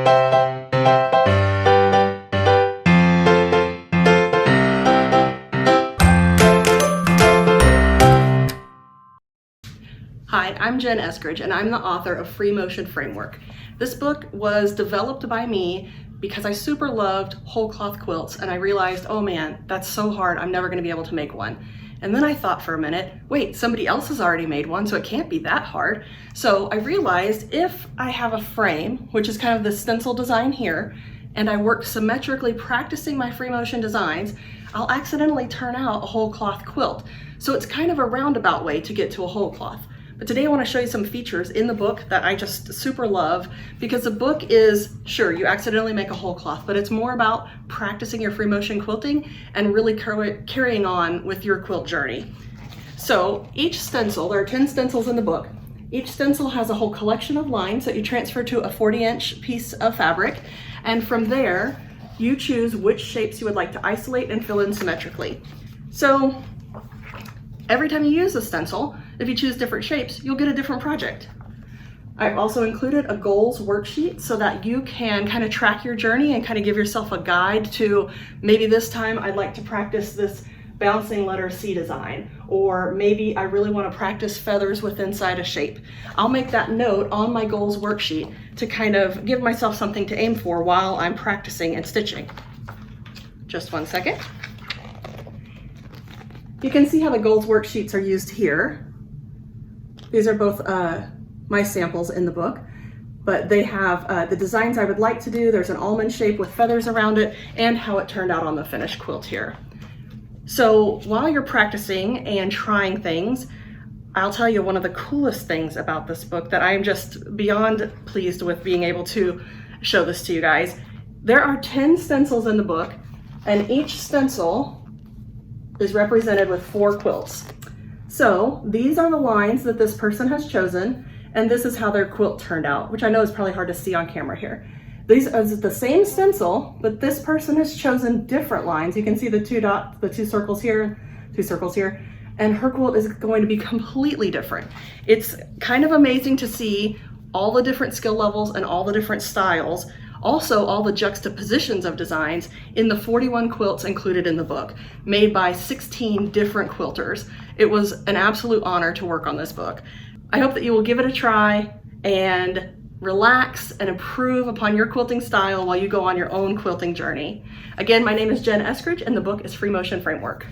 Hi, I'm Jen Eskridge, and I'm the author of Free Motion Framework. This book was developed by me because I super loved whole cloth quilts, and I realized, oh man, that's so hard, I'm never gonna be able to make one. And then I thought for a minute, wait, somebody else has already made one, so it can't be that hard. So I realized if I have a frame, which is kind of the stencil design here, and I work symmetrically practicing my free motion designs, I'll accidentally turn out a whole cloth quilt. So it's kind of a roundabout way to get to a whole cloth. But today I want to show you some features in the book that I just super love, because the book is, sure, you accidentally make a whole cloth, but it's more about practicing your free motion quilting and really carrying on with your quilt journey. So each stencil, there are 10 stencils in the book, each stencil has a whole collection of lines that you transfer to a 40-inch piece of fabric, and from there you choose which shapes you would like to isolate and fill in symmetrically. So every time you use a stencil, if you choose different shapes, you'll get a different project. I've also included a goals worksheet so that you can kind of track your journey and kind of give yourself a guide to, maybe this time I'd like to practice this bouncing letter C design, or maybe I really want to practice feathers with inside a shape. I'll make that note on my goals worksheet to kind of give myself something to aim for while I'm practicing and stitching. Just one second. You can see how the goals worksheets are used here. These are both my samples in the book, but they have the designs I would like to do. There's an almond shape with feathers around it, and how it turned out on the finished quilt here. So while you're practicing and trying things, I'll tell you one of the coolest things about this book that I am just beyond pleased with being able to show this to you guys. There are 10 stencils in the book, and each stencil is represented with 4 quilts. So these are the lines that this person has chosen, and this is how their quilt turned out, which I know is probably hard to see on camera here. These are the same stencil, but this person has chosen different lines. You can see the 2 dots, the 2 circles here, 2 circles here, and her quilt is going to be completely different. It's kind of amazing to see all the different skill levels and all the different styles, also all the juxtapositions of designs in the 41 quilts included in the book, made by 16 different quilters. It was an absolute honor to work on this book. I hope that you will give it a try and relax and improve upon your quilting style while you go on your own quilting journey. Again, my name is Jen Eskridge, and the book is Free Motion Framework.